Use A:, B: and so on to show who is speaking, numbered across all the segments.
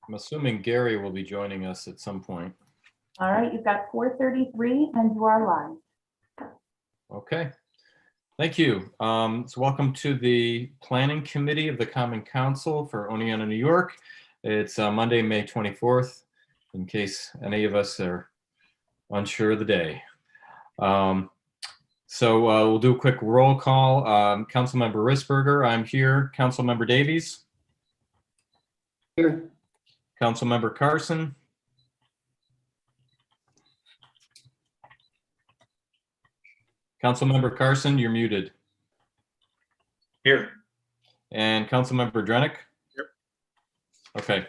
A: I'm assuming Gary will be joining us at some point.
B: All right, you've got 4:33 and you are live.
A: Okay, thank you. So welcome to the Planning Committee of the Common Council for Oneonta, New York. It's Monday, May 24th, in case any of us are unsure of the day. We'll do a quick roll call. Councilmember Risberger, I'm here. Councilmember Davies?
C: Here.
A: Councilmember Carson? Councilmember Carson, you're muted.
C: Here.
A: And Councilmember Drenick?
C: Yep.
A: Okay.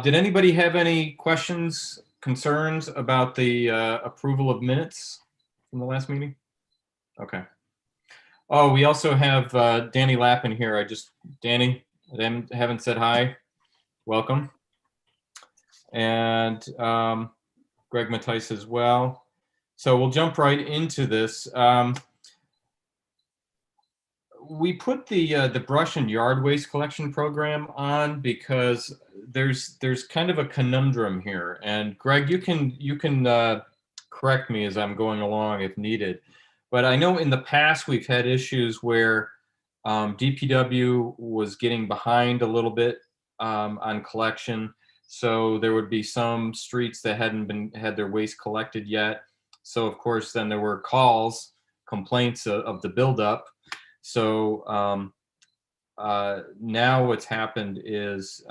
A: Did anybody have any questions, concerns about the approval of minutes from the last meeting? Okay. Oh, we also have Danny Lappin here. Danny, I haven't said hi. Welcome. And Greg Mattice as well. So we'll jump right into this. We put the brush and yard waste collection program on because there's kind of a conundrum here. And Greg, you can correct me as I'm going along if needed. But I know in the past we've had issues where DPW was getting behind a little bit on collection. So there would be some streets that hadn't had their waste collected yet. So of course, then there were complaints of the buildup. So now what's happened is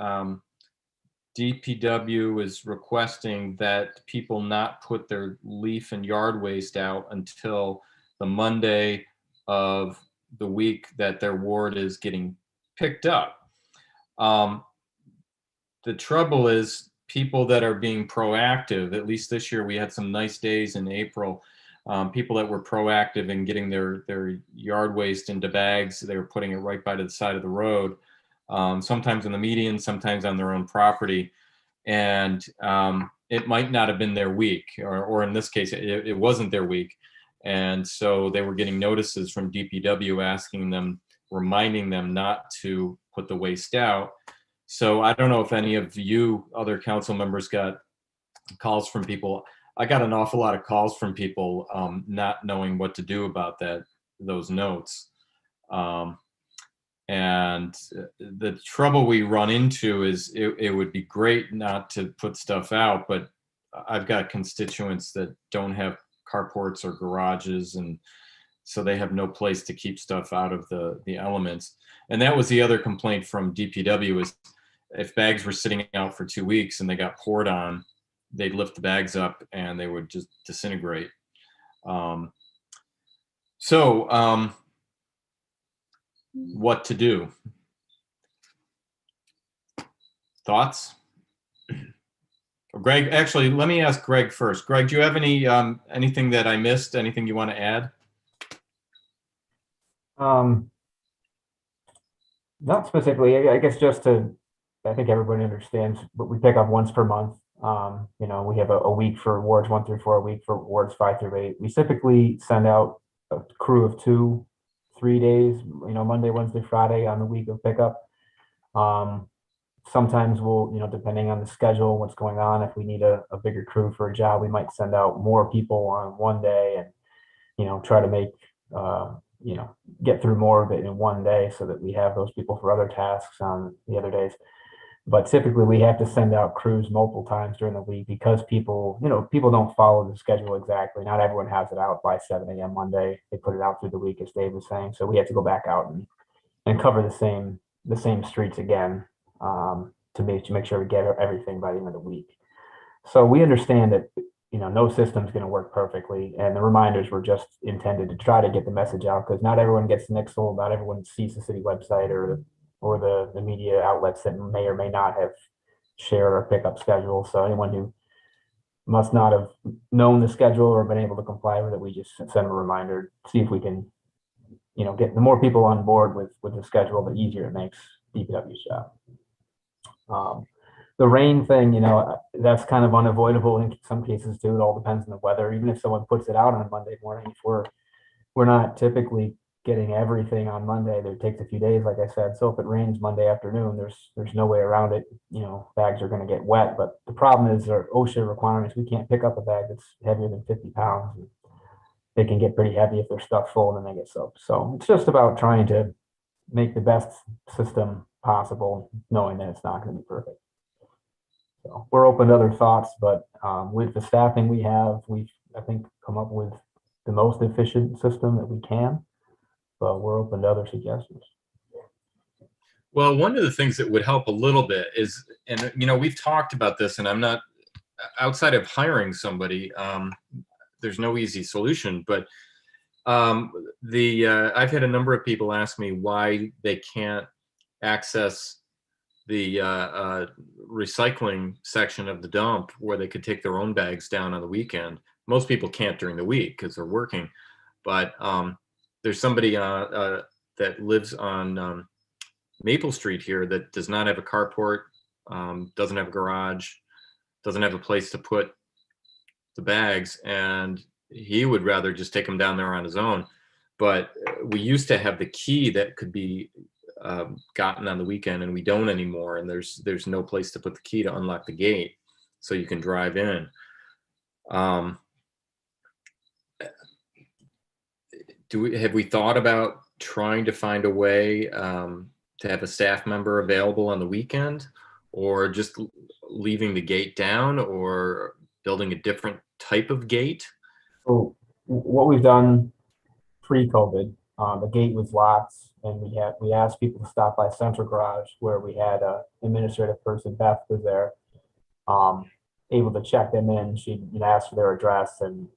A: DPW is requesting that people not put their leaf and yard waste out until the Monday of the week that their ward is getting picked up. The trouble is people that are being proactive, at least this year we had some nice days in April, people that were proactive in getting their yard waste into bags, they were putting it right by the side of the road, sometimes in the median, sometimes on their own property. And it might not have been their week, or in this case, it wasn't their week. And so they were getting notices from DPW reminding them not to put the waste out. So I don't know if any of you other council members got calls from people. I got an awful lot of calls from people not knowing what to do about those notes. And the trouble we run into is it would be great not to put stuff out, but I've got constituents that don't have carports or garages, and so they have no place to keep stuff out of the elements. And that was the other complaint from DPW is if bags were sitting out for 2 weeks and they got poured on, they'd lift the bags up and they would just disintegrate. What to do? Thoughts? Greg, actually, let me ask Greg first. Greg, do you have anything that I missed? Anything you want to add?
D: Not specifically. I guess I think everybody understands, but we pick up once per month. We have a week for wards 1 through 4, a week for wards 5 through 8. We typically send out a crew of 2-3 days, Monday, Wednesday, Friday on the week of pickup. Sometimes we'll, depending on the schedule, what's going on, if we need a bigger crew for a job, we might send out more people on one day and, try to make, get through more of it in one day so that we have those people for other tasks on the other days. But typically we have to send out crews multiple times during the week because people don't follow the schedule exactly. Not everyone has it out by 7 a.m. Monday. They put it out through the week, as Dave was saying. So we have to go back out and cover the same streets again to make sure we get everything by the end of the week. So we understand that no system's going to work perfectly, and the reminders were just intended to try to get the message out because not everyone gets Nixle, not everyone sees the city website or the media outlets that may or may not have shared our pickup schedule. So anyone who must not have known the schedule or been able to comply with it, we just send them a reminder, see if we can, get the more people on board with the schedule, the easier it makes DPW's job. The rain thing, that's kind of unavoidable in some cases too. It all depends on the weather. Even if someone puts it out on Monday morning, if we're not typically getting everything on Monday. There takes a few days, like I said. So if it rains Monday afternoon, there's no way around it. Bags are going to get wet. But the problem is our OSHA requirements. We can't pick up a bag that's heavier than 50 pounds. They can get pretty heavy if they're stuffed full and then they get soaked. So it's just about trying to make the best system possible, knowing that it's not going to be perfect. So we're open to other thoughts, but with the staffing we have, we've, I think, come up with the most efficient system that we can, but we're open to other suggestions.
A: Well, one of the things that would help a little bit is, and we've talked about this, and I'm not, outside of hiring somebody, there's no easy solution, but I've had a number of people ask me why they can't access the recycling section of the dump where they could take their own bags down on the weekend. Most people can't during the week because they're working, but there's somebody that lives on Maple Street here that does not have a carport, doesn't have a garage, doesn't have a place to put the bags, and he would rather just take them down there on his own. But we used to have the key that could be gotten on the weekend, and we don't anymore. And there's no place to put the key to unlock the gate, so you can drive in. Have we thought about trying to find a way to have a staff member available on the weekend, or just leaving the gate down, or building a different type of gate?
D: So what we've done pre-COVID, the gate was locked, and we asked people to stop by Central Garage, where we had a administrative person, Beth, was there, able to check them in. She'd ask for their address and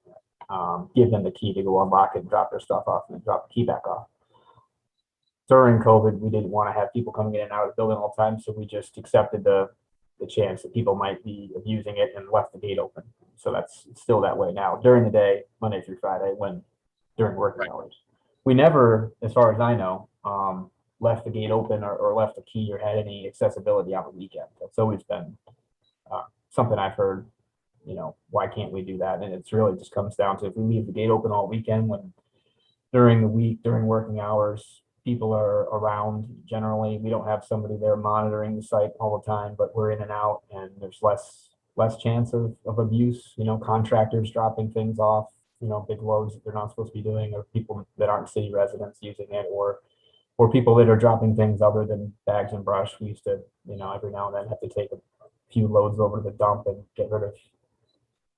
D: give them the key to go unlock it and drop their stuff off, and then drop the key back off. During COVID, we didn't want to have people coming in and out of the building all the time, so we just accepted the chance that people might be abusing it and left the gate open. So that's still that way now. During the day, Monday through Friday, when during working hours, we never, as far as I know, left the gate open or left a key or had any accessibility on the weekend. That's always been something I've heard. Why can't we do that? And it's really just comes down to, if we leave the gate open all weekend, when during the week, during working hours, people are around. Generally, we don't have somebody there monitoring the site all the time, but we're in and out, and there's less chance of abuse. Contractors dropping things off, big loads that they're not supposed to be doing, or people that aren't city residents using it, or people that are dropping things other than bags and brush. We used to, every now and then have to take a few loads over to the dump and get rid of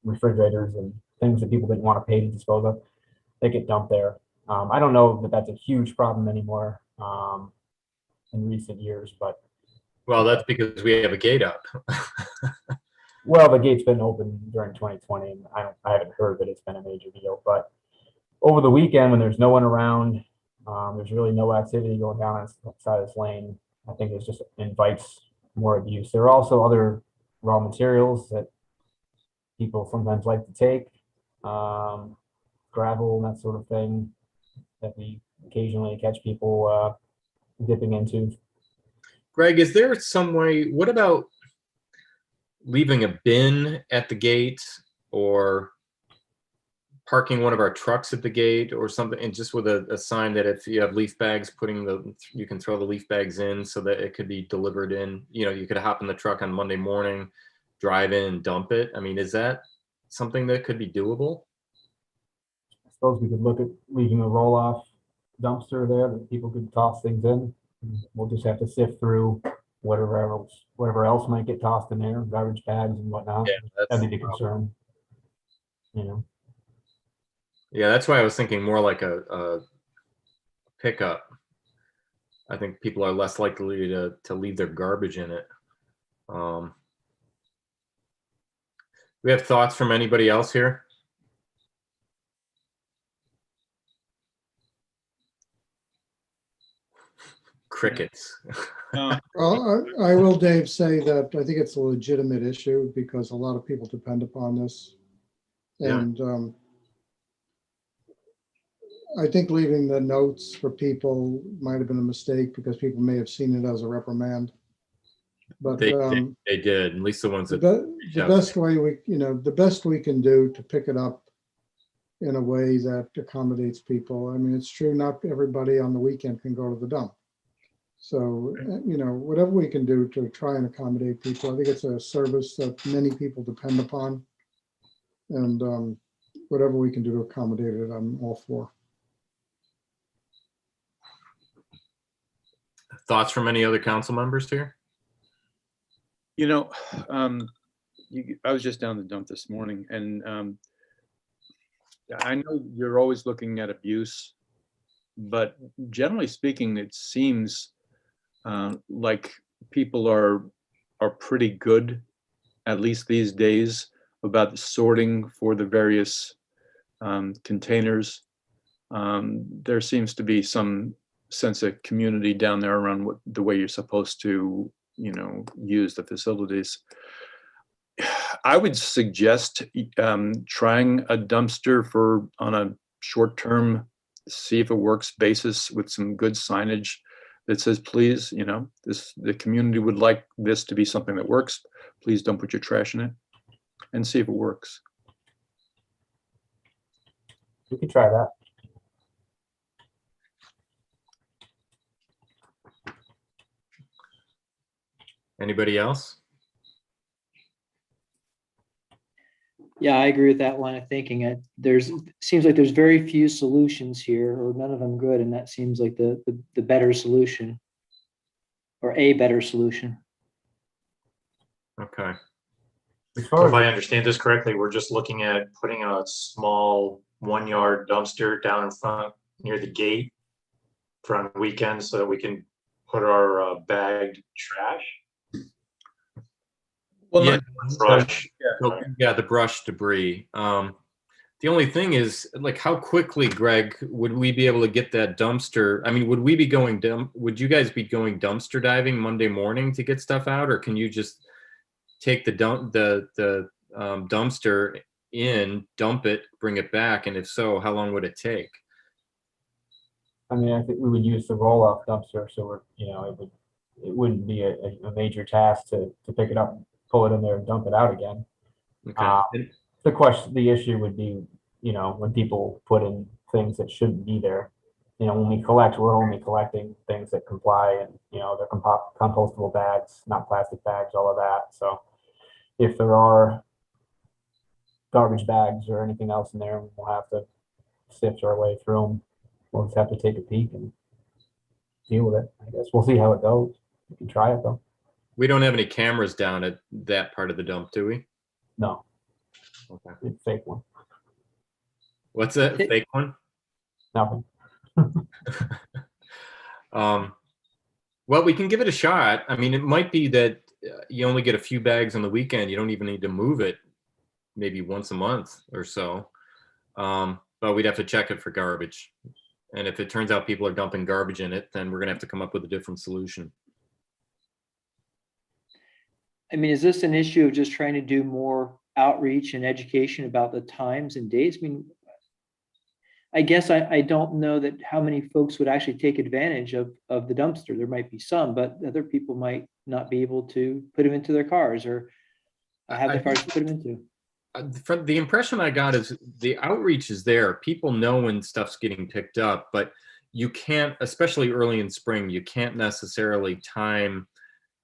D: refrigerators and things that people didn't want to pay to dispose of. They get dumped there. I don't know that that's a huge problem anymore in recent years, but.
A: Well, that's because we have a gate up.
D: Well, the gate's been open during 2020, and I haven't heard that it's been a major deal. But over the weekend, when there's no one around, there's really no activity going down on the side of this lane. I think it just invites more abuse. There are also other raw materials that people sometimes like to take, gravel and that sort of thing, that we occasionally catch people dipping into.
A: Greg, is there some way, what about leaving a bin at the gate, or parking one of our trucks at the gate or something, and just with a sign that if you have leaf bags, you can throw the leaf bags in so that it could be delivered in? You could hop in the truck on Monday morning, drive in and dump it. I mean, is that something that could be doable?
D: I suppose we could look at leaving a roll-off dumpster there that people could toss things in. We'll just have to sift through whatever else might get tossed in there, garbage bags and whatnot.
A: Yeah,
D: That'd be the concern.
A: Yeah, that's why I was thinking more like a pickup. I think people are less likely to leave their garbage in it. We have thoughts from anybody else here? Crickets.
E: Well, I will, Dave, say that I think it's a legitimate issue because a lot of people depend upon this.
A: Yeah.
E: And I think leaving the notes for people might have been a mistake because people may have seen it as a reprimand. But
A: They did, at least the ones that
E: the best way the best we can do to pick it up in a way that accommodates people. I mean, it's true, not everybody on the weekend can go to the dump. So, whatever we can do to try and accommodate people, I think it's a service that many people depend upon. And whatever we can do to accommodate it, I'm all for.
A: Thoughts from any other council members here?
F: You know, I was just down the dump this morning, and I know you're always looking at abuse, but generally speaking, it seems like people are pretty good, at least these days, about sorting for the various containers. There seems to be some sense of community down there around the way you're supposed to, use the facilities. I would suggest trying a dumpster on a short-term, see if it works basis with some good signage that says, please, the community would like this to be something that works. Please don't put your trash in it, and see if it works.
D: We could try that.
A: Anybody else?
G: Yeah, I agree with that line of thinking. Seems like there's very few solutions here, or none of them good, and that seems like the better solution, or a better solution.
A: Okay.
D: As
C: So
D: far
C: if I
D: as,
C: understand this correctly, we're just looking at putting a small 1-yard dumpster down in front near the gate for on weekends so that we can put our bagged trash.
F: Well,
A: Yeah.
C: Brush.
A: Yeah, the brush debris. The only thing is, like, how quickly, Greg, would we be able to get that dumpster? I mean, would you guys be going dumpster diving Monday morning to get stuff out, or can you just take the dumpster in, dump it, bring it back, and if so, how long would it take?
D: I mean, I think we would use the roll-off dumpster, so it wouldn't be a major task to pick it up, pull it in there, and dump it out again.
A: Okay.
D: The issue would be, when people put in things that shouldn't be there. When we collect, we're only collecting things that comply, and they're compostable bags, not plastic bags, all of that. So if there are garbage bags or anything else in there, we'll have to sift our way through them. We'll just have to take a peek and deal with it. I guess we'll see how it goes. We can try it though.
A: We don't have any cameras down at that part of the dump, do we?
D: No,
A: Okay.
D: it's a fake one.
A: What's that? Fake one?
D: Nothing.
A: Well, we can give it a shot. I mean, it might be that you only get a few bags on the weekend. You don't even need to move it maybe once a month or so. But we'd have to check it for garbage. And if it turns out people are dumping garbage in it, then we're gonna have to come up with a different solution.
G: I mean, is this an issue of just trying to do more outreach and education about the times and dates? I mean, I guess I don't know that how many folks would actually take advantage of the dumpster. There might be some, but other people might not be able to put them into their cars or have the cars to put them into.
A: From the impression I got is the outreach is there. People know when stuff's getting picked up, but you can't, especially early in spring, you can't necessarily time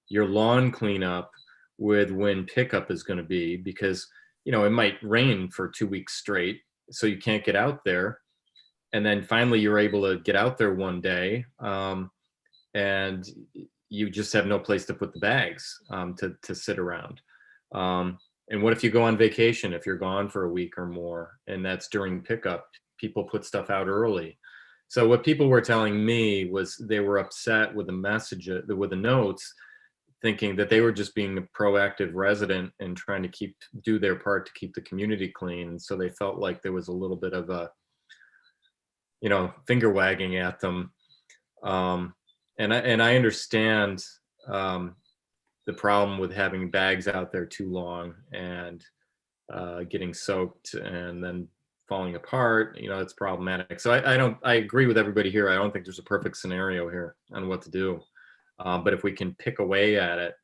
A: your lawn cleanup with when pickup is going to be, because it might rain for 2 weeks straight, so you can't get out there. And then finally you're able to get out there one day, and you just have no place to put the bags to sit around. And what if you go on vacation, if you're gone for a week or more, and that's during pickup? People put stuff out early. So what people were telling me was they were upset with the message, with the notes, thinking that they were just being a proactive resident and trying to do their part to keep the community clean. So they felt like there was a little bit of a, finger wagging at them. And I understand the problem with having bags out there too long and getting soaked and then falling apart. It's problematic. So I agree with everybody here. I don't think there's a perfect scenario here on what to do. But if we can pick away at it,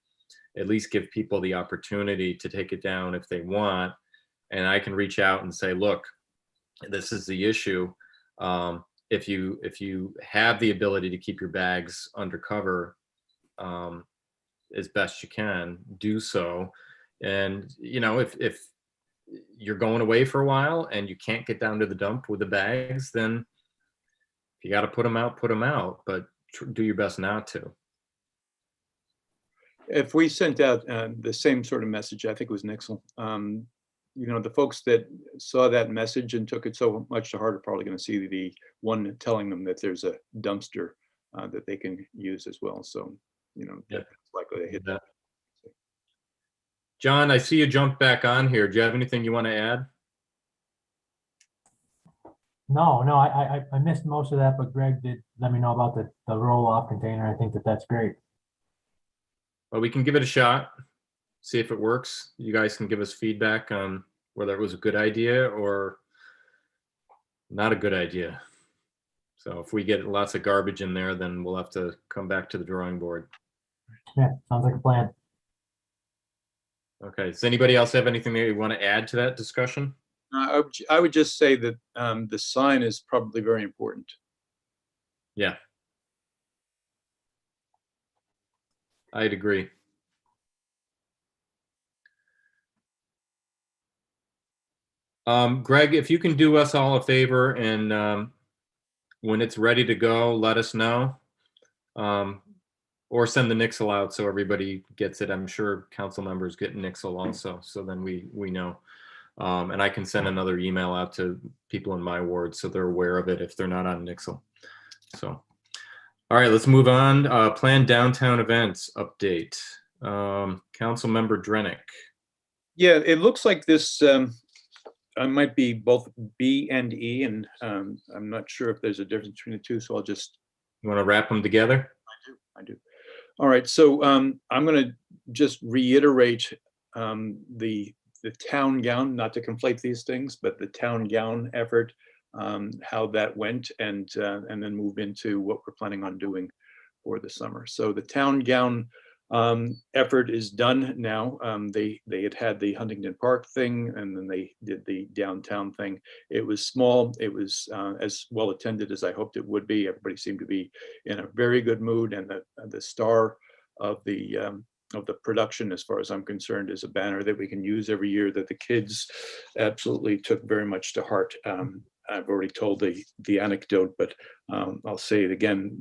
A: at least give people the opportunity to take it down if they want. And I can reach out and say, look, this is the issue. If you have the ability to keep your bags under cover as best you can, do so. And if you're going away for a while and you can't get down to the dump with the bags, then if you got to put them out, but do your best not to.
F: If we sent out the same sort of message, I think it was Nixle, the folks that saw that message and took it so much to heart are probably going to see the one telling them that there's a dumpster that they can use as well. So, that's likely to hit that.
A: John, I see you jumped back on here. Do you have anything you want to add?
D: No, I missed most of that, but Greg did let me know about the roll-off container. I think that's great.
A: Well, we can give it a shot, see if it works. You guys can give us feedback on whether it was a good idea or not a good idea. So if we get lots of garbage in there, then we'll have to come back to the drawing board.
D: Yeah, sounds like a plan.
A: Okay, does anybody else have anything they want to add to that discussion?
F: I would just say that the sign is probably very important.
A: Yeah. I'd agree. Greg, if you can do us all a favor and when it's ready to go, let us know. Or send the Nixle out so everybody gets it. I'm sure council members get Nixle also, so then we know. And I can send another email out to people in my ward so they're aware of it if they're not on Nixle. So, all right, let's move on. Planned downtown events update. Council member Drenick.
F: Yeah, it looks like this might be both B and E, and I'm not sure if there's a difference between the two, so I'll just.
A: You want to wrap them together?
F: I do. All right, so I'm going to just reiterate the town gown, not to conflate these things, but the town gown effort, how that went, and then move into what we're planning on doing for the summer. So the town gown effort is done now. They had the Huntington Park thing, and then they did the downtown thing. It was small. It was as well attended as I hoped it would be. Everybody seemed to be in a very good mood, and the star of the production, as far as I'm concerned, is a banner that we can use every year that the kids absolutely took very much to heart. I've already told the anecdote, but I'll say it again.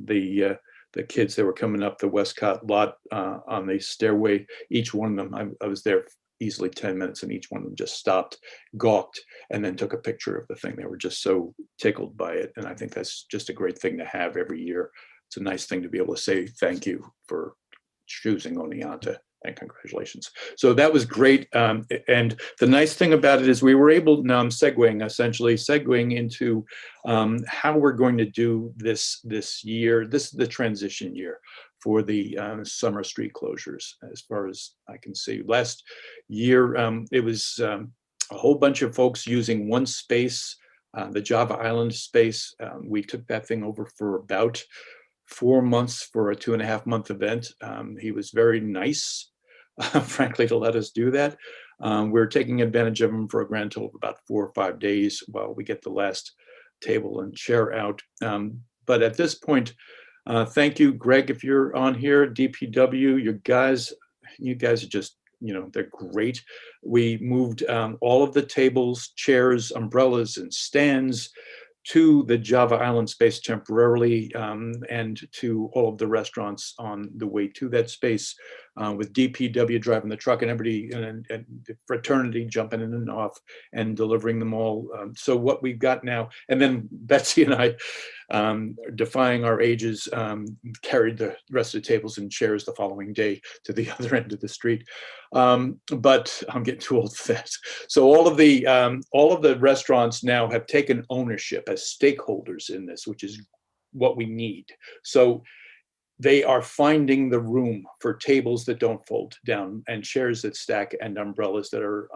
F: The kids that were coming up the Westcott lot on the stairway, each one of them, I was there easily 10 minutes, and each one of them just stopped, gawked, and then took a picture of the thing. They were just so tickled by it. And I think that's just a great thing to have every year. It's a nice thing to be able to say thank you for choosing Oneonta, and congratulations. So that was great. And the nice thing about it is we were able, now I'm segueing into how we're going to do this year. This is the transition year for the summer street closures, as far as I can see. Last year, it was a whole bunch of folks using one space, the Java Island space. We took that thing over for about 4 months for a 2.5-month event. He was very nice, frankly, to let us do that. We're taking advantage of him for a grand total of about 4 or 5 days while we get the last table and chair out. But at this point, thank you, Greg, if you're on here, DPW, you guys are just, they're great. We moved all of the tables, chairs, umbrellas, and stands to the Java Island space temporarily, and to all of the restaurants on the way to that space, with DPW driving the truck and everybody and the fraternity jumping in and off and delivering them all. So what we've got now, and then Betsy and I, defying our ages, carried the rest of the tables and chairs the following day to the other end of the street. But I'm getting too old for that. So all of the restaurants now have taken ownership as stakeholders in this, which is what we need. So they are finding the room for tables that don't fold down and chairs that stack and umbrellas that are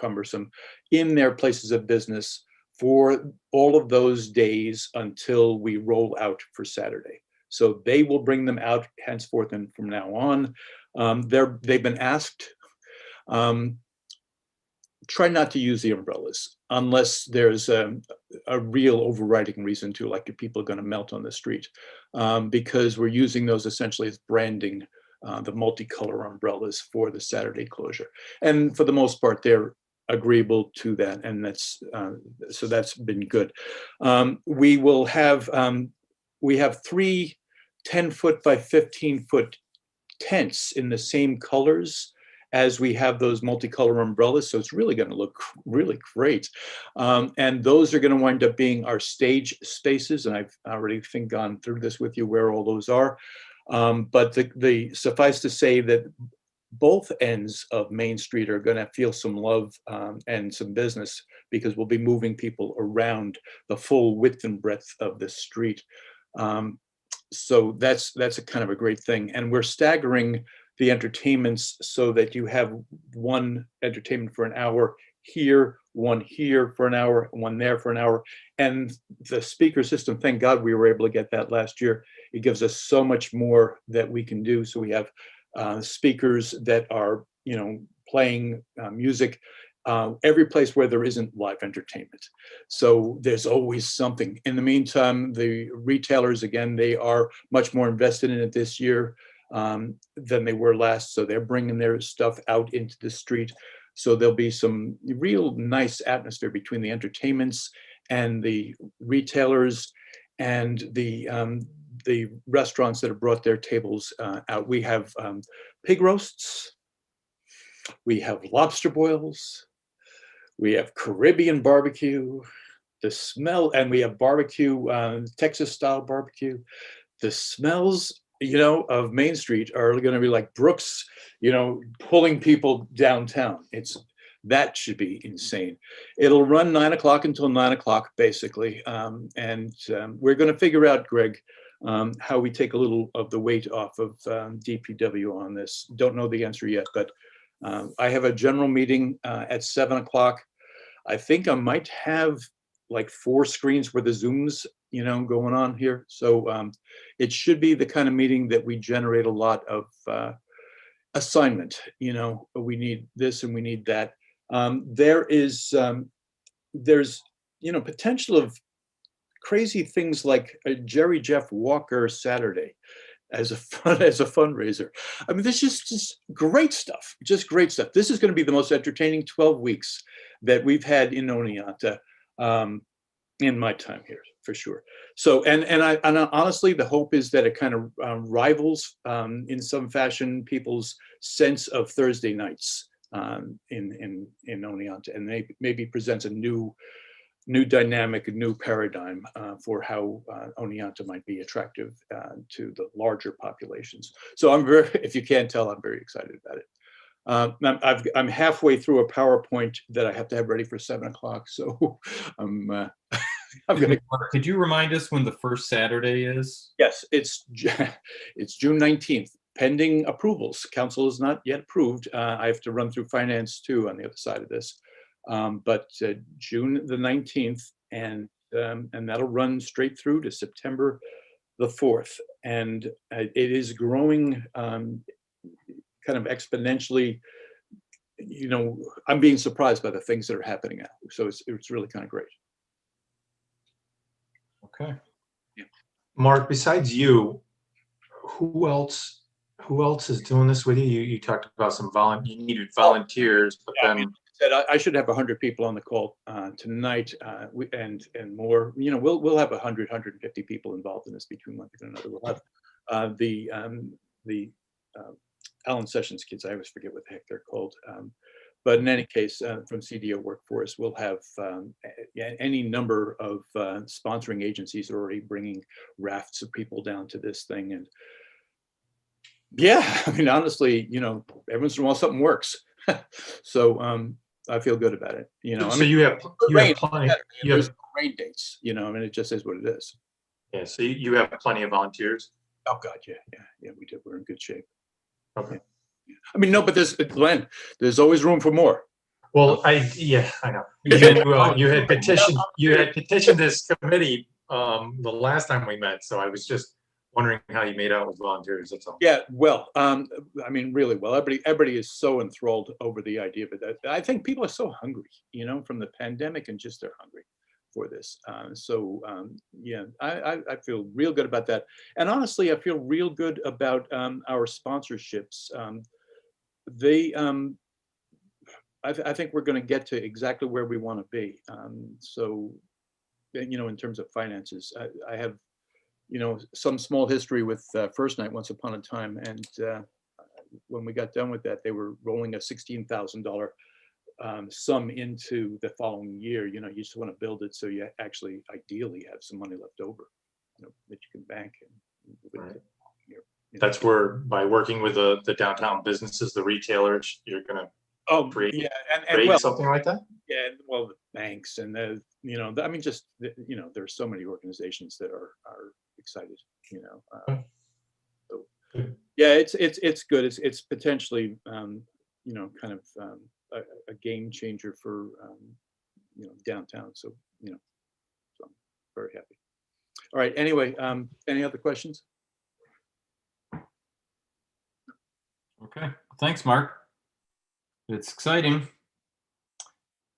F: cumbersome in their places of business for all of those days until we roll out for Saturday. So they will bring them out henceforth and from now on. They've been asked try not to use the umbrellas unless there's a real overriding reason to, like if people are going to melt on the street, because we're using those essentially as branding, the multicolor umbrellas for the Saturday closure. And for the most part, they're agreeable to that, and that's so that's been good. We will have we have 3 10-foot by 15-foot tents in the same colors as we have those multicolor umbrellas. So it's really going to look really great. And those are going to wind up being our stage spaces. And I've already gone through this with you where all those are. But the suffice to say that both ends of Main Street are going to feel some love and some business, because we'll be moving people around the full width and breadth of the street. So that's a kind of a great thing. And we're staggering the entertainments so that you have one entertainment for an hour here, one here for an hour, one there for an hour. And the speaker system, thank God we were able to get that last year. It gives us so much more that we can do. So we have speakers that are, playing music every place where there isn't live entertainment. So there's always something. In the meantime, the retailers, again, they are much more invested in it this year than they were last. So they're bringing their stuff out into the street. So there'll be some real nice atmosphere between the entertainments and the retailers and the restaurants that have brought their tables out. We have pig roasts, we have lobster boils, we have Caribbean barbecue, the smell, and we have barbecue, Texas style barbecue. The smells, of Main Street are going to be like Brooks, pulling people downtown. That should be insane. It'll run 9 o'clock until 9 o'clock, basically. And we're going to figure out, Greg, how we take a little of the weight off of DPW on this. Don't know the answer yet, but I have a general meeting at 7 o'clock. I think I might have like 4 screens where the Zooms, going on here. So it should be the kind of meeting that we generate a lot of assignment. We need this and we need that. There's potential of crazy things like a Jerry Jeff Walker Saturday as a fundraiser. I mean, this is just great stuff. Just great stuff. This is going to be the most entertaining 12 weeks that we've had in Oneonta in my time here, for sure. So, and honestly, the hope is that it kind of rivals in some fashion people's sense of Thursday nights in Oneonta, and maybe presents a new dynamic, a new paradigm for how Oneonta might be attractive to the larger populations. So if you can't tell, I'm very excited about it. I'm halfway through a PowerPoint that I have to have ready for 7 o'clock. So I'm going to.
A: Could you remind us when the first Saturday is?
F: Yes, it's June 19th, pending approvals. Council is not yet approved. I have to run through finance too on the other side of this. But June the 19th, and that'll run straight through to September the 4th. And it is growing kind of exponentially. I'm being surprised by the things that are happening now. So it's really kind of great.
A: Okay.
F: Yeah.
C: Mark, besides you, who else is doing this with you? You talked about you needed volunteers, but then
F: I should have 100 people on the call tonight, and more. We'll have 100, 150 people involved in this between one thing and another. We'll have the Alan Sessions kids. I always forget what the heck they're called. But in any case, from CDO Workforce, we'll have any number of sponsoring agencies are already bringing rafts of people down to this thing. And yeah, I mean, honestly, every once in a while something works. So I feel good about it.
C: So you have plenty.
F: There's no rain dates. It just is what it is.
C: Yeah. So you have plenty of volunteers.
F: Oh God, yeah, we do. We're in good shape.
C: Okay.
F: I mean, no, but Glenn, there's always room for more.
C: Well, I know. You had petitioned this committee the last time we met, so I was just wondering how you made out with volunteers, that's all.
F: Yeah, well, I mean, really well. Everybody is so enthralled over the idea of it. I think people are so hungry, from the pandemic, and just they're hungry for this. Yeah, I feel real good about that. And honestly, I feel real good about our sponsorships. They, I think we're going to get to exactly where we want to be. In terms of finances, I have some small history with First Night once upon a time. And when we got done with that, they were rolling a $16,000 sum into the following year. You just want to build it so you actually ideally have some money left over, that you can bank. And
C: Right. That's where, by working with the downtown businesses, the retailers, you're going to create,
F: yeah, and
C: create
F: well,
C: something like that?
F: yeah, well, the banks and I mean, just there's so many organizations that are excited. So yeah, it's good. It's potentially kind of a game changer for downtown. So so I'm very happy. All right. Anyway, any other questions?
A: Okay, thanks, Mark. It's exciting.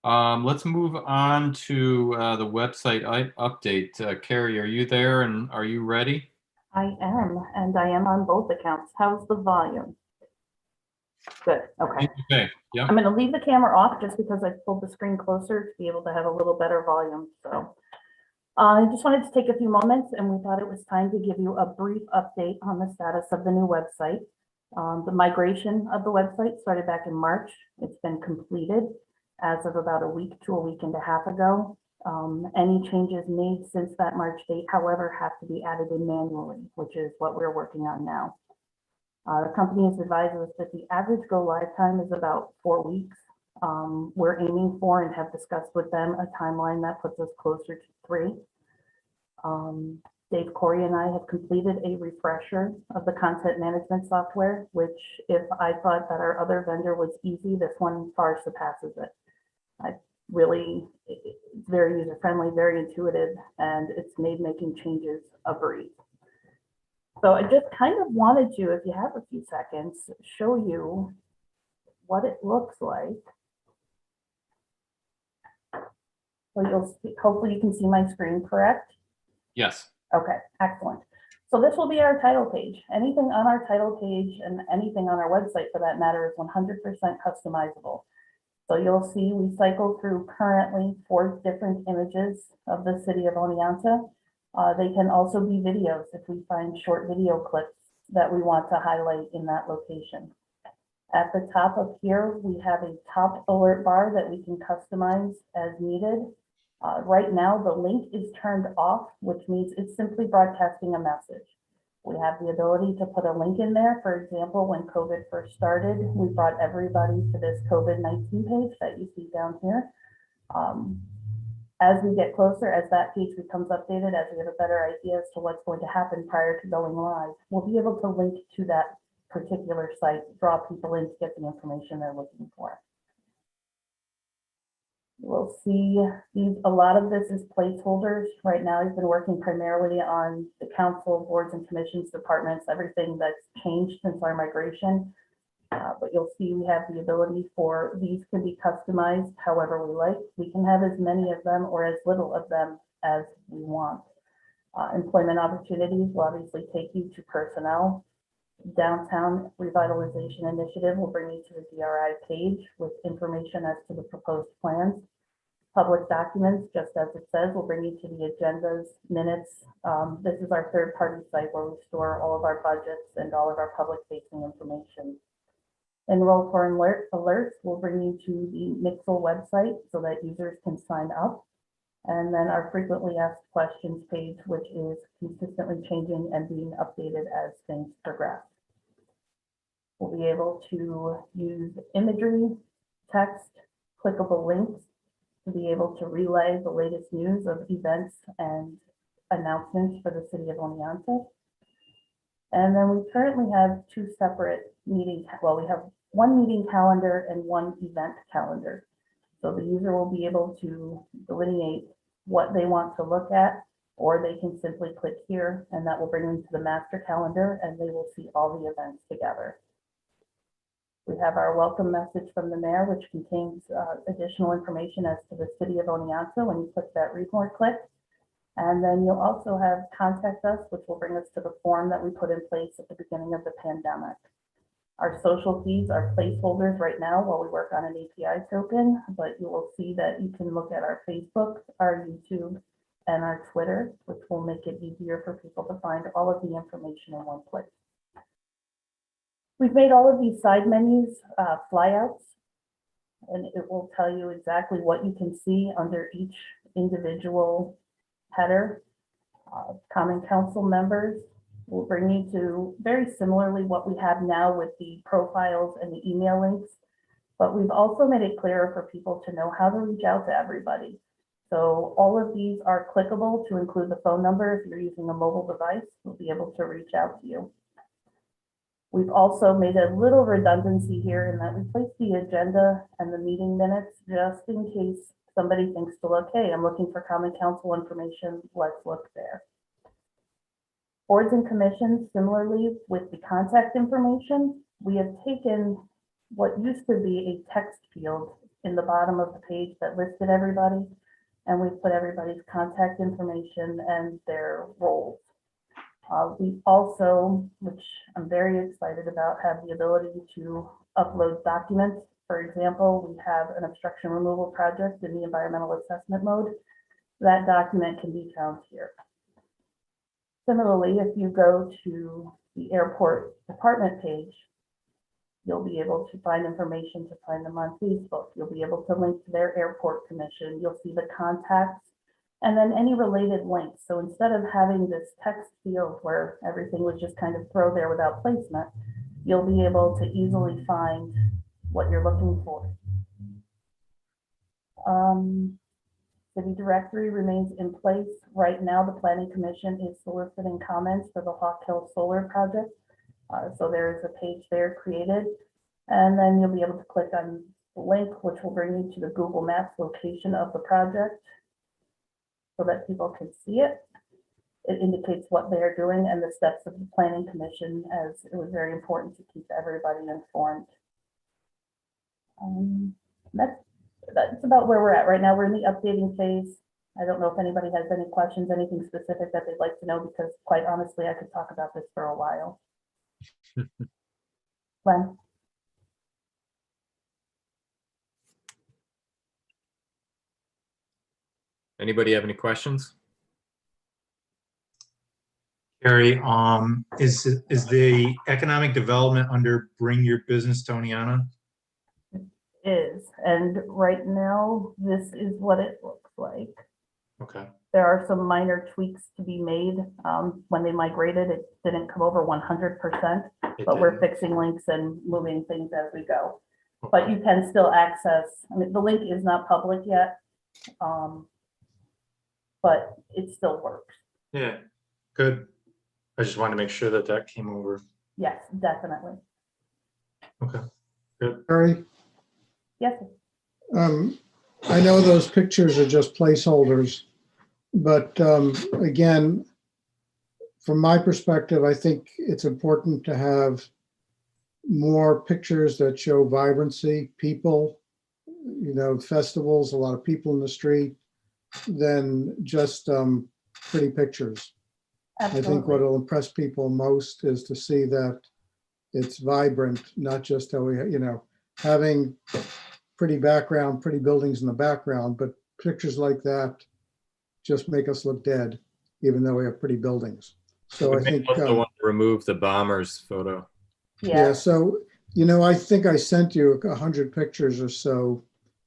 A: Let's move on to the website update. Carrie, are you there and are you ready?
B: I am, and I am on both accounts. How's the volume? Good, okay.
A: Okay, yeah.
B: I'm gonna leave the camera off just because I pulled the screen closer to be able to have a little better volume, so. I just wanted to take a few moments, and we thought it was time to give you a brief update on the status of the new website. The migration of the website started back in March. It's been completed as of about a week to a week and a half ago. Any changes made since that March date, however, have to be added in manually, which is what we're working on now. The company has advised us that the average go live time is about 4 weeks. We're aiming for and have discussed with them a timeline that puts us closer to 3. Dave Corey and I have completed a refresher of the content management software, which if I thought that our other vendor was easy, this one far surpasses it. It's very user-friendly, very intuitive, and it's made making changes a breeze. So I just kind of wanted to, if you have a few seconds, show you what it looks like. So you'll see, hopefully you can see my screen, correct?
A: Yes.
B: Okay, excellent. So this will be our title page. Anything on our title page and anything on our website for that matter is 100% customizable. So you'll see we cycle through currently 4 different images of the city of Oneonta. They can also be videos if we find short video clips that we want to highlight in that location. At the top of here, we have a top alert bar that we can customize as needed. Right now, the link is turned off, which means it's simply broadcasting a message. We have the ability to put a link in there. For example, when COVID first started, we brought everybody to this COVID-19 page that you see down here. As we get closer, as that page becomes updated, as we have a better idea as to what's going to happen prior to going live, we'll be able to link to that particular site, draw people in to get the information they're looking for. We'll see a lot of this is placeholders. Right now, I've been working primarily on the council, boards and commissions, departments, everything that's changed since our migration. But you'll see we have the ability for these can be customized however we like. We can have as many of them or as little of them as we want. Employment opportunities will obviously take you to personnel. Downtown Revitalization Initiative will bring you to the DRI page with information as to the proposed plans. Public documents, just as it says, will bring you to the agendas, minutes. This is our third-party site where we store all of our budgets and all of our public-facing information. Enroll for alerts will bring you to the Mixel website so that users can sign up. And then our frequently asked questions page, which is consistently changing and being updated as things progress. We'll be able to use imagery, text, clickable links to be able to relay the latest news of events and announcements for the city of Oneonta. And then we currently have 2 separate meetings. Well, we have 1 meeting calendar and 1 event calendar. So the user will be able to delineate what they want to look at or they can simply click here and that will bring them to the master calendar and they will see all the events together. We have our welcome message from the mayor, which contains additional information as to the city of Oneonta when you click that read more click. And then you'll also have contact us, which will bring us to the form that we put in place at the beginning of the pandemic. Our social feeds are placeholders right now while we work on an API token, but you will see that you can look at our Facebook, our YouTube, and our Twitter, which will make it easier for people to find all of the information in one place. We've made all of these side menus flyouts, and it will tell you exactly what you can see under each individual header. Common Council members will bring you to very similarly what we have now with the profiles and the email links, but we've also made it clearer for people to know how to reach out to everybody. So all of these are clickable to include the phone number. If you're using a mobile device, we'll be able to reach out to you. We've also made a little redundancy here in that we placed the agenda and the meeting minutes just in case somebody thinks to look, hey, I'm looking for Common Council information, let's look there. Boards and commissions, similarly with the contact information, we have taken what used to be a text field in the bottom of the page that listed everybody, and we've put everybody's contact information and their roles. We also, which I'm very excited about, have the ability to upload documents. For example, we have an obstruction removal project in the environmental assessment mode. That document can be found here. Similarly, if you go to the airport department page, you'll be able to find information to find them on Facebook. You'll be able to link to their airport commission. You'll see the contacts and then any related links. So instead of having this text field where everything was just kind of thrown there without placement, you'll be able to easily find what you're looking for. City directory remains in place. Right now, the Planning Commission is soliciting comments for the Hawk Hill Solar Project. So there is a page there created. And then you'll be able to click on the link, which will bring you to the Google Maps location of the project so that people can see it. It indicates what they are doing and the steps of the Planning Commission, as it was very important to keep everybody informed. That's about where we're at right now. We're in the updating phase. I don't know if anybody has any questions, anything specific that they'd like to know, because quite honestly, I could talk about this for a while. Glenn?
A: Anybody have any questions?
C: Carrie, is the economic development under Bring Your Business to Oneonta?
B: Is, and right now, this is what it looks like.
C: Okay.
B: There are some minor tweaks to be made. When they migrated, it didn't come over 100%, but we're fixing links and moving things as we go. But you can still access, I mean, the link is not public yet, but it still works.
C: Yeah, good. I just wanted to make sure that that came over.
B: Yes, definitely.
C: Okay, good.
E: Harry,
B: Yes,
E: I know those pictures are just placeholders, but again, from my perspective, I think it's important to have more pictures that show vibrancy, people, festivals, a lot of people in the street, than just pretty pictures.
B: absolutely.
E: I think what will impress people most is to see that it's vibrant, not just how we, having pretty background, pretty buildings in the background, but pictures like that just make us look dead, even though we have pretty buildings. So I think
A: also want to remove the bombers photo.
E: yeah. So I think I sent you 100 pictures or so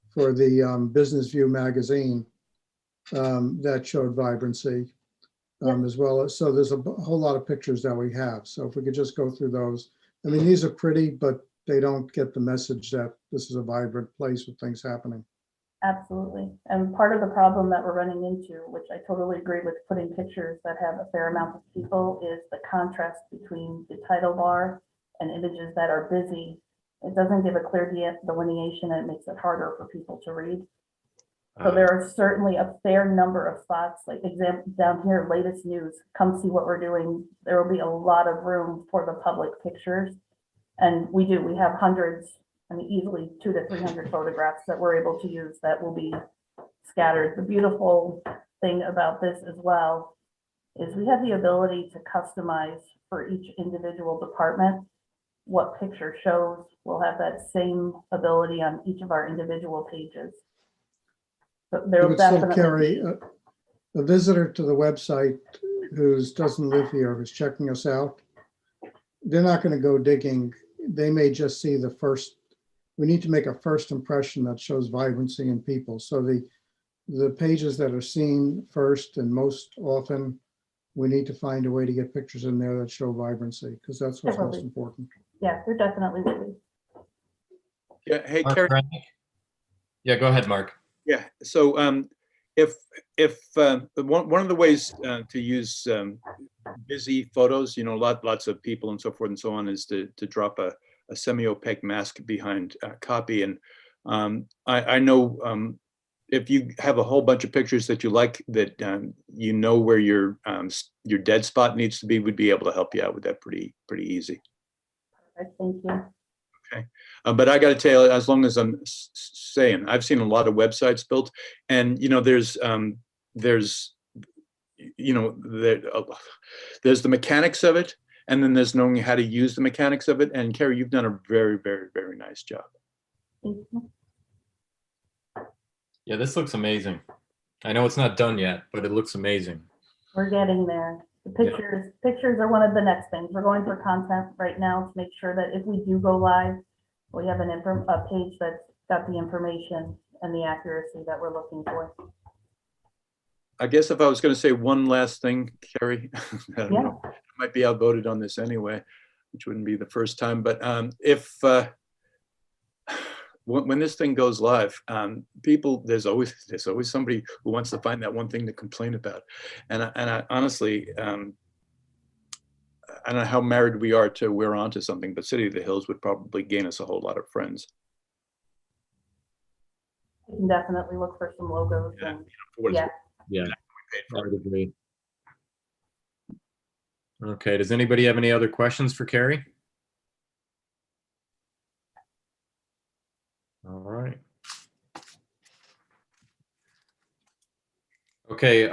E: for the Business View magazine that showed vibrancy as well as. So there's a whole lot of pictures that we have. So if we could just go through those. I mean, these are pretty, but they don't get the message that this is a vibrant place with things happening.
B: Absolutely. And part of the problem that we're running into, which I totally agree with, putting pictures that have a fair amount of people, is the contrast between the title bar and images that are busy. It doesn't give a clear delineation and it makes it harder for people to read. So there are certainly a fair number of spots, like example down here, latest news, come see what we're doing. There will be a lot of room for the public pictures. And we have hundreds, I mean, easily 200 to 300 photographs that we're able to use that will be scattered. The beautiful thing about this as well is we have the ability to customize for each individual department what picture shows. We'll have that same ability on each of our individual pages. So
E: I
B: there will
E: would say,
B: definitely
E: Carrie, a visitor to the website who doesn't live here, who's checking us out, they're not going to go digging. They may just see the first, we need to make a first impression that shows vibrancy in people. So the pages that are seen first and most often, we need to find a way to get pictures in there that show vibrancy, because that's what's most
B: Definitely.
E: important.
B: Yeah, there definitely will be.
F: Yeah, hey,
A: Mark
F: Carrie.
A: Rennick? Yeah, go ahead, Mark.
F: Yeah, so if one of the ways to use busy photos, lots of people and so forth and so on, is to drop a semi-opaque mask behind copy. And I know if you have a whole bunch of pictures that you like, that where your dead spot needs to be, we'd be able to help you out with that pretty easy.
B: Thank you.
F: Okay, but I got to tell you, as long as I'm saying, I've seen a lot of websites built, and there's the mechanics of it, and then there's knowing how to use the mechanics of it. And Carrie, you've done a very, very, very nice job.
B: Thank you.
A: Yeah, this looks amazing. I know it's not done yet, but it looks amazing.
B: We're getting there. The
A: Yeah.
B: pictures are one of the next things. We're going for content right now to make sure that if we do go live, we have a page that's got the information and the accuracy that we're looking for.
F: I guess if I was going to say one last thing, Carrie, I don't
B: Yeah.
F: know, I might be outvoted on this anyway, which wouldn't be the first time. But if when this thing goes live, people, there's always somebody who wants to find that one thing to complain about. And I honestly, I don't know how married we are to we're onto something, but City of the Hills would probably gain us a whole lot of friends.
B: You can definitely look for some logos.
F: Yeah,
B: And
F: for what it's
B: yeah,
F: worth,
A: Yeah,
F: we paid
A: I
F: for it.
A: would agree. Okay, does anybody have any other questions for Carrie? All right. Okay,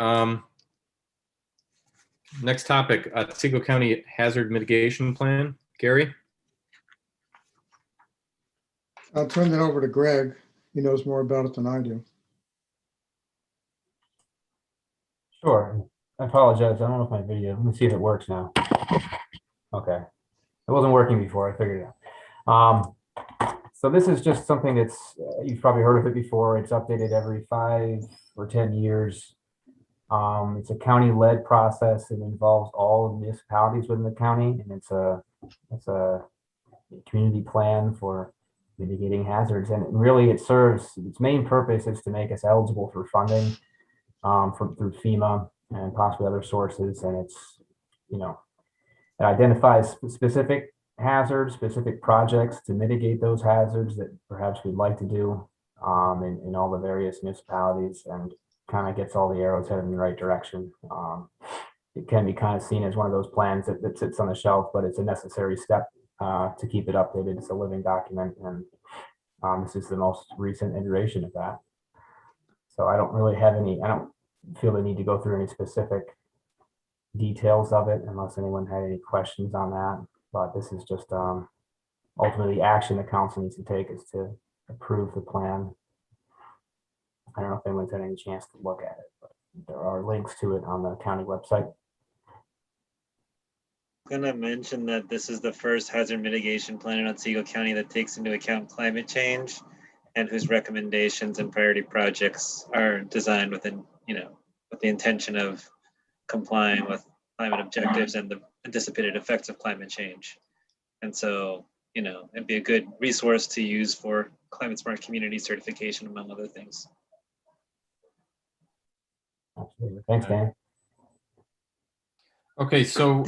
A: next topic, Otsego County Hazard Mitigation Plan. Gary?
E: I'll turn it over to Greg. He knows more about it than I do.
D: Sure. I apologize. I don't know if my video, let me see if it works now. Okay. It wasn't working before, I figured it out. So this is just something that's, you've probably heard of it before. It's updated every 5 or 10 years. It's a county-led process. It involves all of the municipalities within the county, and it's a community plan for mitigating hazards. And really it serves, its main purpose is to make us eligible for funding through FEMA and possibly other sources. And it's, it identifies specific hazards, specific projects to mitigate those hazards that perhaps we'd like to do in all the various municipalities, and kind of gets all the arrows headed in the right direction. It can be kind of seen as one of those plans that sits on the shelf, but it's a necessary step to keep it updated. It's a living document, and this is the most recent iteration of that. So I don't feel the need to go through any specific details of it unless anyone had any questions on that. But this is just ultimately the action the council needs to take is to approve the plan. I don't know if anyone's had any chance to look at it, but there are links to it on the county website.
H: I'm gonna mention that this is the first hazard mitigation plan in Otsego County that takes into account climate change, and whose recommendations and priority projects are designed within, with the intention of complying with climate objectives and the anticipated effects of climate change. And so, it'd be a good resource to use for climate smart community certification, among other things.
D: Absolutely. Thanks, Dan.
A: Okay, so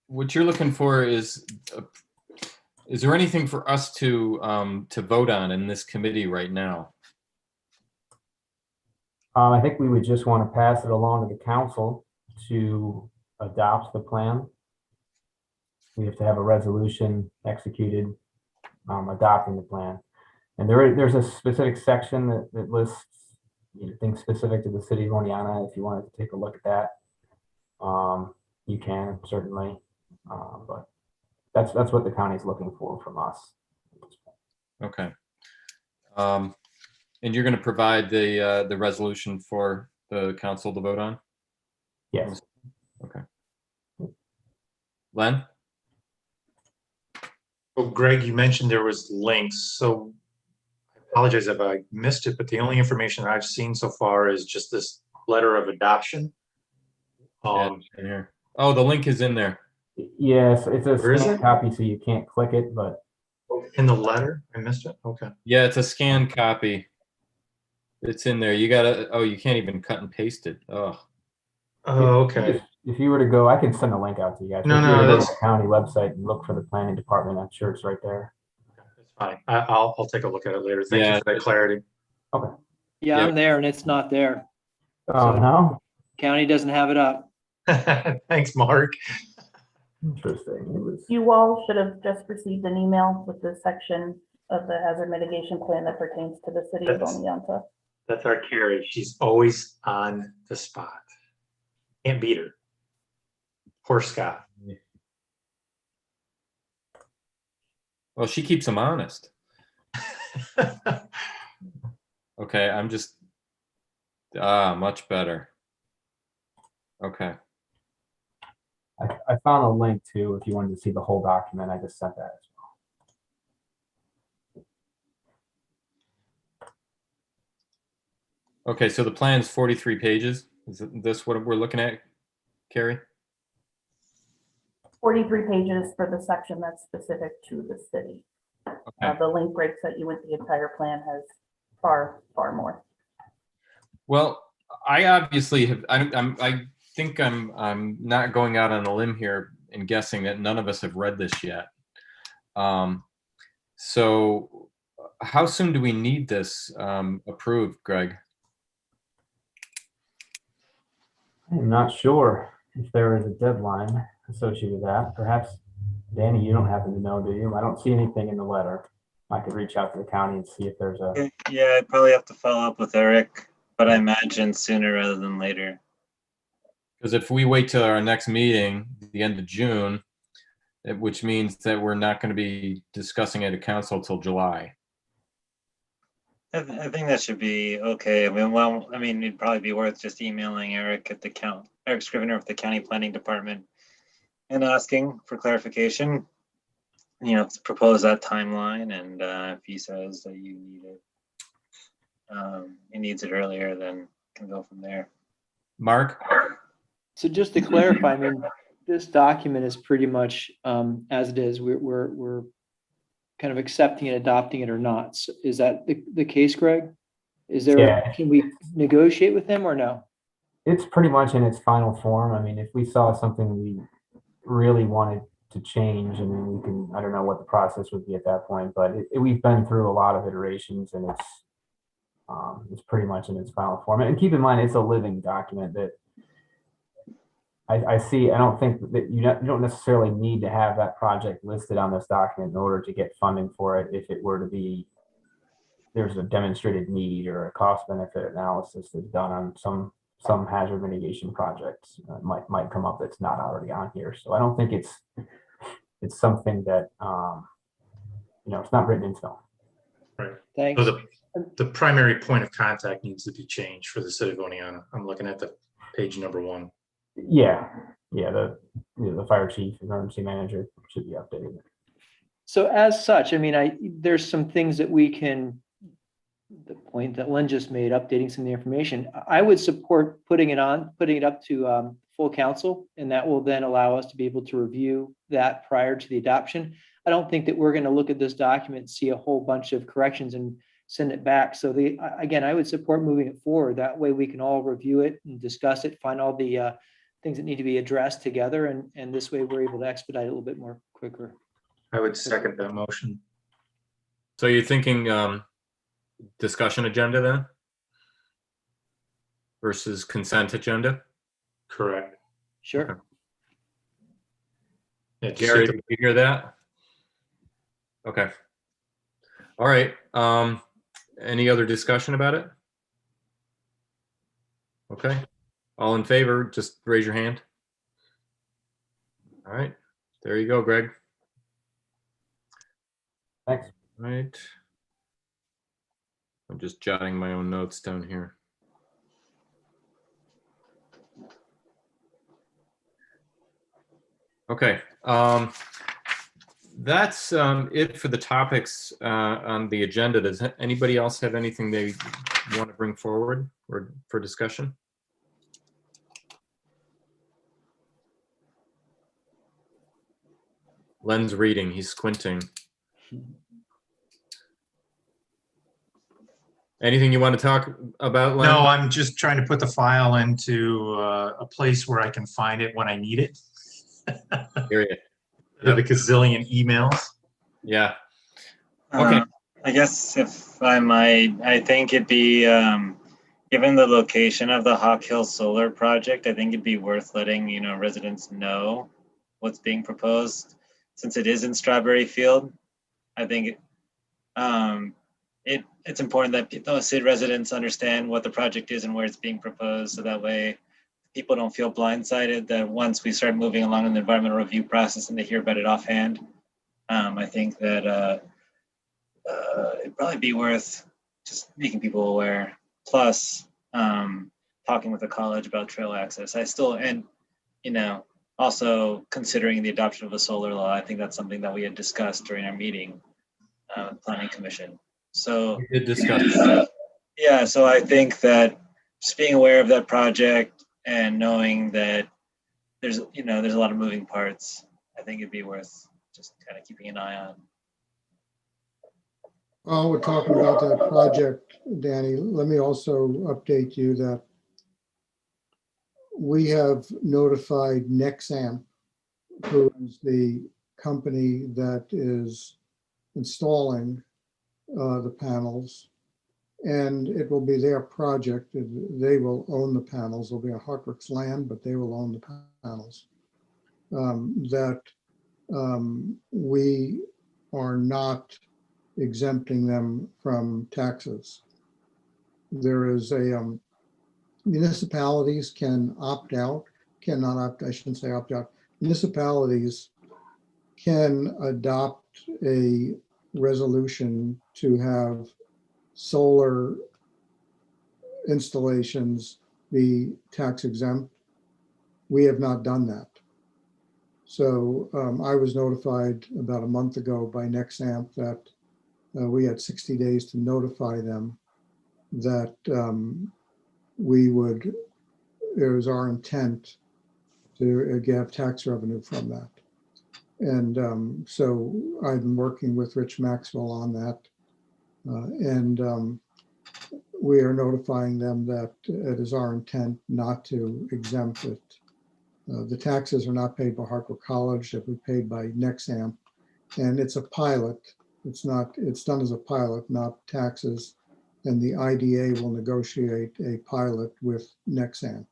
A: what you're looking for is Is there anything for us to vote on in this committee right now?
D: I think we would just want to pass it along to the council to adopt the plan. We have to have a resolution executed adopting the plan. And there's a specific section that lists things specific to the city of Oneonta. If you wanted to take a look at that, you can certainly. But that's what the county is looking for from us.
A: Okay. And you're going to provide the resolution for the council to vote on?
D: Yes.
A: Okay. Len?
C: Well, Greg, you mentioned there was links, so I apologize if I missed it, but the only information I've seen so far is just this letter of adoption.
A: Yeah, in here. Oh, the link is in there.
D: Yes, it's a
C: Where is
D: scanned
C: it?
D: copy, so you can't click it, but
C: In the letter? I missed it? Okay.
A: Yeah, it's a scanned copy. It's in there. You gotta, oh, you can't even cut and paste it. Oh,
C: Oh, okay.
D: if you were to go, I can send a link out to you guys.
C: No,
D: If you were
C: no,
D: to go to
C: that's-
D: the county website and look for the planning department, I'm sure it's right there.
C: That's fine. I'll take a look at it later. Thank you
A: Yeah.
C: for that clarity.
G: Yeah,
A: Yeah.
G: I'm there and it's not there.
D: Oh, no?
G: County doesn't have it up.
C: Thanks, Mark.
D: Interesting. It was,
B: You all should have just received an email with the section of the hazard mitigation plan that pertains to the city of
C: That's-
B: Oneonta.
C: That's our Carrie. She's always on the spot. Can't beat her. Poor Scott.
A: well, she keeps them honest. Okay, I'm just, much better. Okay.
D: I found a link too, if you wanted to see the whole document. I just sent that as well.
A: Okay, so the plan's 43 pages. Is this what we're looking at, Carrie?
B: 43 pages for the section that's specific to the city.
A: Okay.
B: The link breaks that you with the entire plan has far, far more.
A: Well, I obviously have, I think I'm not going out on a limb here and guessing that none of us have read this yet. So how soon do we need this approved, Greg?
D: I'm not sure if there is a deadline associated with that. Perhaps, Danny, you don't happen to know, do you? I don't see anything in the letter. I could reach out to the county and see if there's a,
H: Yeah, I'd probably have to follow up with Eric, but I imagine sooner rather than later.
A: Because if we wait till our next meeting, the end of June, which means that we're not going to be discussing it at council till July.
H: I think that should be okay. I mean, well, I mean, it'd probably be worth just emailing Eric at the Eric Scrivener of the County Planning Department and asking for clarification, you know, to propose that timeline. And if he says that you need it, he needs it earlier, then can go from there.
A: Mark?
G: So just to clarify, I mean, this document is pretty much as it is. We're kind of accepting and adopting it or not. So is that the case, Greg? Is there,
D: Yeah.
G: can we negotiate with them or no?
D: it's pretty much in its final form. I mean, if we saw something we really wanted to change, I mean, we can, I don't know what the process would be at that point, but we've been through a lot of iterations and it's pretty much in its final form. And keep in mind, it's a living document that I see. I don't think that you don't necessarily need to have that project listed on this document in order to get funding for it. If it were to be, there's a demonstrated need or a cost benefit analysis that's done on some hazard mitigation projects might come up that's not already on here. So I don't think it's something that it's not written in stone.
G: Thanks.
C: So the primary point of contact needs to be changed for the city of Oneonta. I'm looking at the page number 1.
D: Yeah. The fire chief, emergency manager should be updated.
G: So as such, I mean, there's some things that we can, the point that Len just made, updating some of the information. I would support putting it up to full council, and that will then allow us to be able to review that prior to the adoption. I don't think that we're going to look at this document, see a whole bunch of corrections and send it back. So again, I would support moving it forward. That way we can all review it and discuss it, find all the things that need to be addressed together. And this way we're able to expedite it a little bit more quicker.
C: I would second that motion.
A: So you're thinking discussion agenda then? Versus consent agenda?
C: Correct.
G: Sure.
C: Yeah, just
A: Gary,
C: hit
A: did you hear that? Okay. All right. Any other discussion about it? Okay. All in favor, just raise your hand. All right. There you go, Greg.
D: Thanks.
A: All right. I'm just jotting my own notes down here. Okay. That's it for the topics on the agenda. Does anybody else have anything they want to bring forward or for discussion? Len's reading, he's squinting. Anything you want to talk about, Len?
C: No, I'm just trying to put the file into a place where I can find it when I need it.
A: Hear you.
C: The gazillion emails.
A: Yeah. Okay.
H: I guess if I might, I think it'd be, given the location of the Hawk Hill Solar Project, I think it'd be worth letting, residents know what's being proposed. Since it is in Strawberry Field, I think it's important that those city residents understand what the project is and where it's being proposed, so that way people don't feel blindsided that once we start moving along in the environmental review process and they hear about it offhand. I think that it'd probably be worth just making people aware. Plus, talking with the college about trail access. Also considering the adoption of a solar law. I think that's something that we had discussed during our meeting, Planning Commission. So
A: We did discuss that.
H: yeah, so I think that just being aware of that project and knowing that there's a lot of moving parts, I think it'd be worth just kind of keeping an eye on.
E: While we're talking about that project, Danny, let me also update you that we have notified Nexamp, who is the company that is installing the panels, and it will be their project. They will own the panels. It'll be on Hartwick's land, but they will own the panels. We are not exempting them from taxes. There is a municipalities can opt out, cannot opt, I shouldn't say opt out. Municipalities can adopt a resolution to have solar installations be tax exempt. We have not done that. So I was notified about a month ago by Nexamp that we had 60 days to notify them that it was our intent to get tax revenue from that. And so I've been working with Rich Maxwell on that. We are notifying them that it is our intent not to exempt it. The taxes are not paid by Hartwick College, they'll be paid by Nexamp. And it's a pilot. It's done as a pilot, not taxes. And the IDA will negotiate a pilot with Nexamp.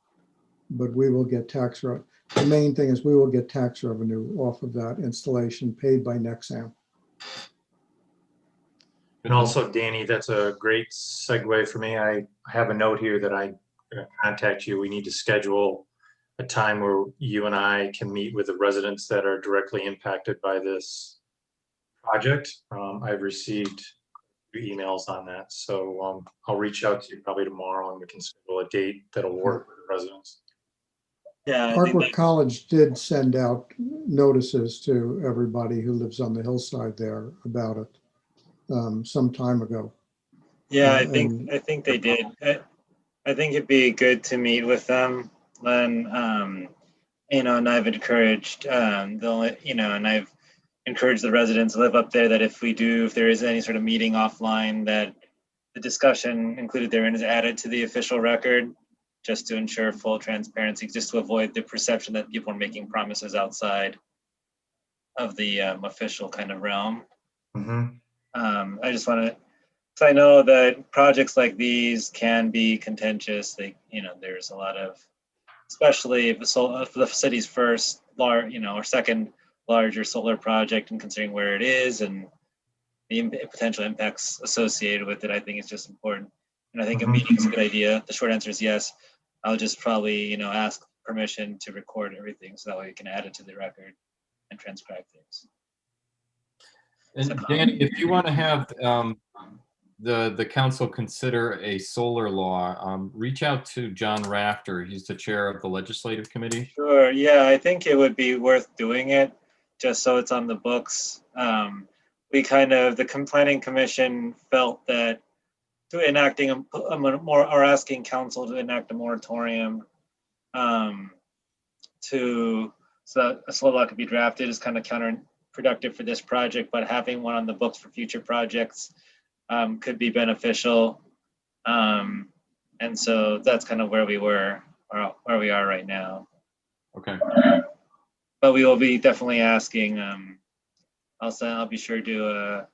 E: But we will get the main thing is we will get tax revenue off of that installation paid by Nexamp.
C: And also, Danny, that's a great segue for me. I have a note here that I'm going to contact you. We need to schedule a time where you and I can meet with the residents that are directly impacted by this project. I've received emails on that. So I'll reach out to you probably tomorrow and we can schedule a date that'll work with the residents.
H: Yeah,
E: Hartwick College did send out notices to everybody who lives on the hillside there about it some time ago.
H: yeah, I think they did. I think it'd be good to meet with them, Len. And I've encouraged and I've encouraged the residents who live up there that if there is any sort of meeting offline, that the discussion included therein is added to the official record, just to ensure full transparency, just to avoid the perception that people are making promises outside. official kind of realm.
C: Mhm.
H: I just want to, because I know that projects like these can be contentious. There's a lot of, especially if the city's first large, or second larger solar project, and considering where it is and the potential impacts associated with it, I think it's just important. And I think a meeting is a good idea. The short answer is yes. I'll just probably, ask permission to record everything so that way we can add it to the record and transcribe things.
A: And Danny, if you want to have the council consider a solar law, reach out to John Rafter. He's the chair of the legislative committee.
H: Sure. Yeah, I think it would be worth doing it just so it's on the books. The planning commission felt that to enacting a more, or asking council to enact a moratorium so that a solar law could be drafted is kind of counterproductive for this project, but having one on the books for future projects could be beneficial. And so that's kind of where we were, or where we are right now.
A: Okay.
H: But we will be definitely asking, I'll be sure to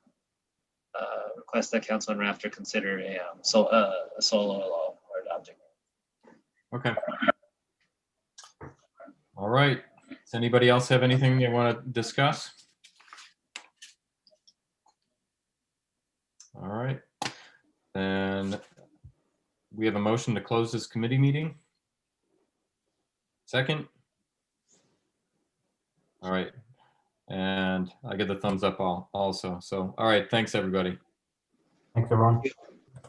H: request that council and Rafter consider a solar law or adopting.
A: Okay. All right. Does anybody else have anything they want to discuss? All right. Then we have a motion to close this committee meeting. Second. All right. And I get the thumbs up also. So, all right. Thanks, everybody.
D: Thanks, everyone.